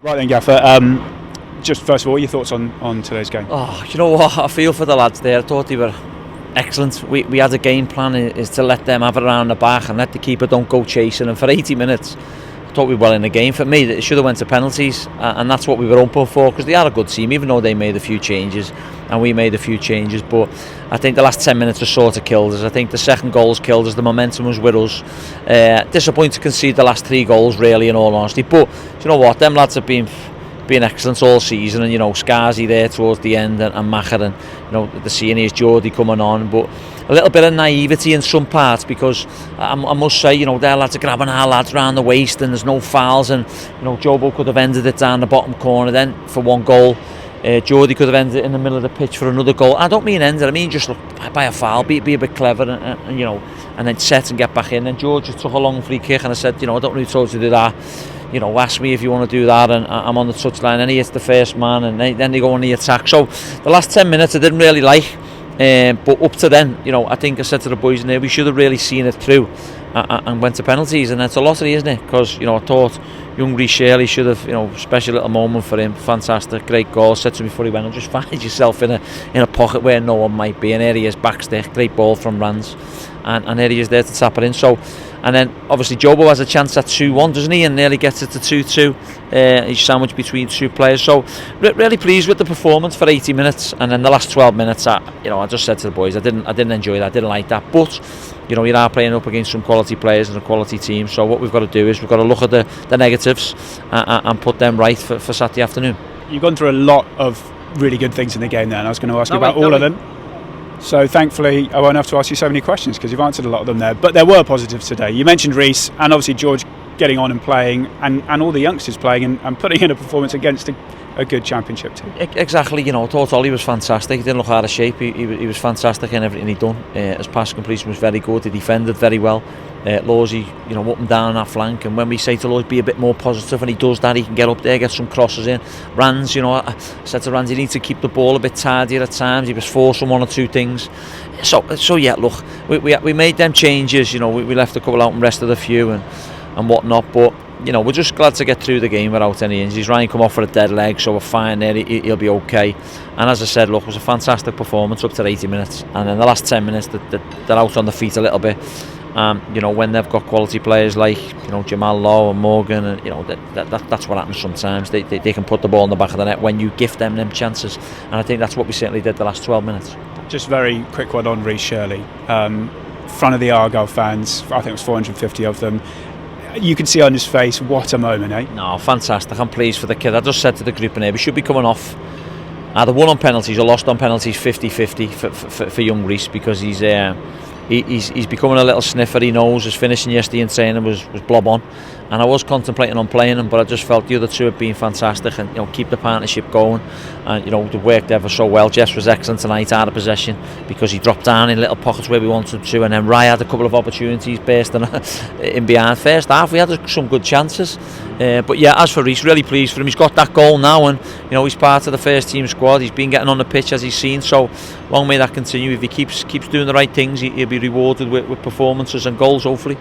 Right then, Gaffer. Just first of all, your thoughts on today's game? Oh, you know what? I feel for the lads there. I thought they were excellent. We had a game plan is to let them have it around the back and let the keeper don't go chasing. And for 80 minutes, I thought we were well in the game. For me, it should have went to penalties, and that's what we were hoping for because they are a good team, even though they made a few changes and we made a few changes. But I think the last 10 minutes are sort of killed us. I think the second goals killed us. The momentum was with us. Disappointed to concede the last 3 goals, really, in all honesty. But you know what? Them lads have been excellent all season, and you know Scarzy there towards the end, and Macher, and you know the seniors, Geordie coming on, but a little bit of naivety in some parts because I must say, you know, their lads are grabbing our lads round the waist and there's no fouls, and you know Jobo could have ended it down the bottom corner then for 1 goal. Geordie could have ended it in the middle of the pitch for another goal. I don't mean ended, I mean just look by a foul, be a bit clever and you know, and then set and get back in. And George just took a long free kick and I said, you know, I don't really told you to do that. You know, ask me if you want to do that, and I'm on the touchline, and he hits the first man, and then they go on the attack. So the last 10 minutes I didn't really like, but up to then, you know, I think I said to the boys in there, we should have really seen it through and went to penalties, and it's a lottery, isn't it? Because, you know, I thought young Reece Shirley should have, you know, special little moment for him, fantastic, great goal, said to me before he went, and just find yourself in a pocket where no one might be, and there he is, backstick, great ball from Rans, and there he is there to tap it in. So, and then obviously Jobo has a chance at 2-1, doesn't he, and nearly gets it to 2-2. He's sandwiched between 2 players. So really pleased with the performance for 80 minutes, and then the last 12 minutes, I just said to the boys, I didn't enjoy that, I didn't like that. But you know, you are playing up against some quality players and a quality team. So what we've got to do is we've got to look at the negatives and put them right for Saturday afternoon. You've gone through a lot of really good things in the game there, and I was going to ask you about all of them. So thankfully I won't have to ask you so many questions because you've answered a lot of them there. But there were positives today. You mentioned Reece and obviously George getting on and playing, and all the youngsters playing and putting in a performance against a good championship team. Exactly, you know, I thought Ollie was fantastic. He didn't look out of shape. He was fantastic in everything he'd done. His pass completion was very good. He defended very well. Lowe, you know, up and down that flank, and when we say to Lowe be a bit more positive, and he does that, he can get up there, get some crosses in. Rans, you know, I said to Rans, he needs to keep the ball a bit tidier at times. He was forcing 1 or 2 things. So yeah, look, we made them changes. You know, we left a couple out and rested a few and whatnot, but you know, we're just glad to get through the game without any injuries. Ryan come off for a dead leg, so we're fine there. He'll be okay. And as I said, look, it was a fantastic performance up to 80 minutes, and then the last 10 minutes they're out on the feet a little bit. You know, when they've got quality players like, you know, Jamal Lowe and Morgan, and you know that's what happens sometimes. They can put the ball in the back of the net when you give them chances, and I think that's what we certainly did the last 12 minutes. Just very quick one on Reece Shirley. Front of the Argyle fans, I think it was 450 of them. You can see on his face, what a moment, eh? No, fantastic. I'm pleased for the kid. I just said to the group in there, we should be coming off either won on penalties or lost on penalties 50-50 for young Reece, because he's becoming a little sniffer. He knows his finishing yesterday in training was blob on, and I was contemplating on playing him, but I just felt the other 2 had been fantastic, and you know, keep the partnership going, and you know, they worked ever so well. Jess was excellent tonight out of possession because he dropped down in little pockets where we wanted him to, and then Rye had a couple of opportunities bursting in behind. First half we had some good chances, but yeah, as for Reece, really pleased for him. He's got that goal now, and you know, he's part of the first team squad. He's been getting on the pitch as he's seen, so long may that continue. If he keeps doing the right things, he'll be rewarded with performances and goals, hopefully.